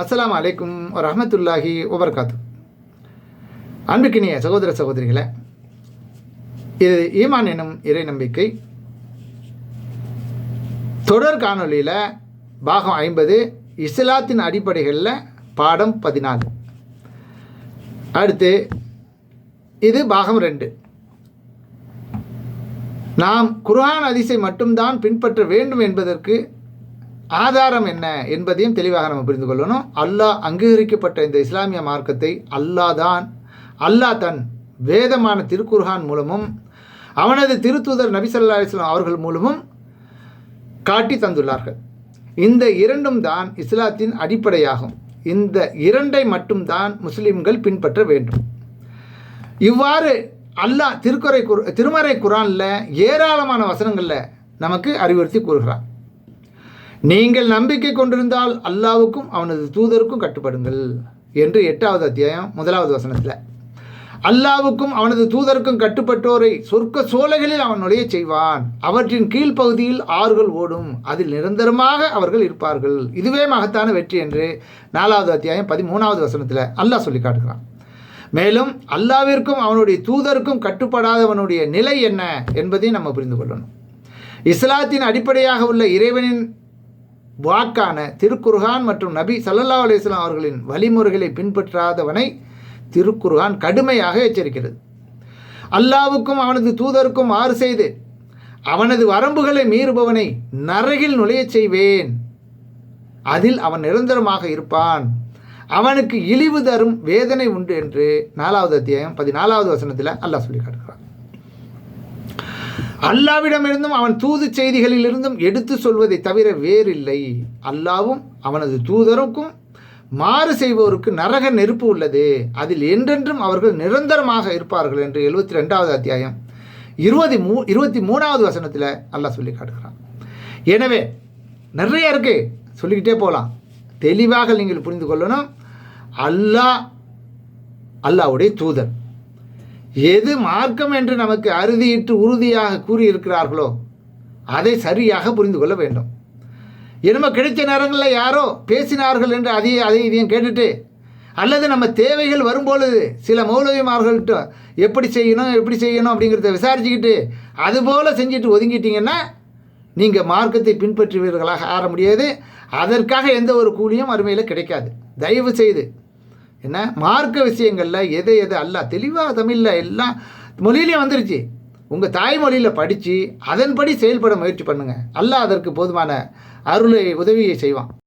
அஸ்ஸலாமு அலைக்கும் வரஹ்மத்துல்லாஹி வபரகாத்து. அன்புக்கினிய சகோதர சகோதரிகளே, இது ஈமான் எனும் இறை நம்பிக்கை தொடர் காணொலியில் பாகம் 50 இஸ்லாத்தின் அடிப்படைகளில் பாடம் 14. அடுத்து இது பாகம் 2. நாம் குர்ஆன் ஹதீஸை மட்டும்தான் பின்பற்ற வேண்டும் என்பதற்கு ஆதாரம் என்ன என்பதையும் தெளிவாக நம்ம புரிந்து கொள்ளணும். அல்லாஹ் அங்கீகரிக்கப்பட்ட இந்த இஸ்லாமிய மார்க்கத்தை அல்லாஹ் தன் வேதமான திருக்குர்ஆன் மூலமும் அவனது திருத்தூதர் நபி ஸல்லல்லாஹு அலைஹி வஸல்லம் அவர்கள் மூலமும் காட்டி தந்துள்ளார்கள். இந்த இரண்டும் தான் இஸ்லாத்தின் அடிப்படையாகும். இந்த இரண்டை மட்டும்தான் முஸ்லிம்கள் பின்பற்ற வேண்டும். இவ்வாறு அல்லாஹ் திருமறை குர்ஆனில் ஏராளமான வசனங்களில் நமக்கு அறிவுறுத்தி கூறுகிறார். நீங்கள் நம்பிக்கை கொண்டிருந்தால் அல்லாஹ்வுக்கும் அவனது தூதருக்கும் கட்டுப்படுங்கள் என்று 8வது அத்தியாயம் 1வது வசனத்தில், அல்லாஹ்வுக்கும் அவனது தூதருக்கும் கட்டுப்பட்டோரை சொர்க்க சோலைகளில் அவன் நுழைய செய்வான், அவற்றின் கீழ்ப்பகுதியில் ஆறுகள் ஓடும், அதில் நிரந்தரமாக அவர்கள் இருப்பார்கள், இதுவே மகத்தான வெற்றி என்று 4வது அத்தியாயம் 13வது வசனத்தில் அல்லாஹ் சொல்லி காட்டுகிறான். மேலும் அல்லாஹ்விற்கும் அவனுடைய தூதருக்கும் கட்டுப்படாதவனுடைய நிலை என்ன என்பதை நம்ம புரிந்து கொள்ளணும். இஸ்லாத்தின் அடிப்படையாக உள்ள இறைவனின் வாக்கான திருக்குர்ஆன் மற்றும் நபி ஸல்லல்லாஹு அலைஹி வஸல்லம் அவர்களின் வழிமுறைகளை பின்பற்றாதவனை திருக்குர்ஆன் கடுமையாக எச்சரிக்கிறது. அல்லாஹ்வுக்கும் அவனது தூதருக்கும் மாறு செய்து அவனது வரம்புகளை மீறுபவனை நரகில் நுழையச் செய்வேன், அதில் அவன் நிரந்தரமாக இருப்பான், அவனுக்கு இழிவு தரும் வேதனை உண்டு என்று 4வது அத்தியாயம் 14வது வசனத்தில் அல்லாஹ் சொல்லி காட்டுகிறான். அல்லாஹ்விடமிருந்தும் அவன் தூது செய்திகளிலிருந்தும் எடுத்து சொல்வதை தவிர வேறில்லை. அல்லாஹ்வும் அவனது தூதருக்கும் மாறு செய்வோருக்கு நரக நெருப்பு உள்ளது, அதில் என்றென்றும் அவர்கள் நிரந்தரமாக இருப்பார்கள் என்று 72வது அத்தியாயம் 23வது வசனத்தில் அல்லாஹ் சொல்லி காட்டுகிறான். எனவே நிறைய இருக்கு, சொல்லிக்கிட்டே போகலாம். தெளிவாக நீங்கள் புரிந்து கொள்ளணும். அல்லாஹ்வுடைய தூதர் எது மார்க்கம் என்று நமக்கு அறுதியிட்டு உறுதியாக கூறியிருக்கிறார்களோ அதை சரியாக புரிந்து கொள்ள வேண்டும். என்னமோ கிடைச்ச நேரங்களில் யாரோ பேசினார்கள் என்று இதையும் கேட்டுட்டு, அல்லது நம்ம தேவைகள் வரும்பொழுது சில மௌலவிமார்கள்ட்ட எப்படி செய்யணும் அப்படிங்கிறத விசாரிச்சுக்கிட்டு அதுபோல் செஞ்சுட்டு ஒதுங்கிட்டீங்கன்னா நீங்கள் மார்க்கத்தை பின்பற்றுவீர்களாக ஆற முடியாது. அதற்காக எந்த ஒரு கூலியும் அருமையில் கிடைக்காது. தயவு செய்து என்ன மார்க்க விஷயங்களில் எதை அல்லாஹ் தெளிவாக தமிழில் எல்லா மொழியிலையும் வந்துருச்சு. உங்கள் தாய்மொழியில் படித்து அதன்படி செயல்பட முயற்சி பண்ணுங்கள். அல்லாஹ் அதற்கு போதுமான அருளை உதவியை செய்வான்.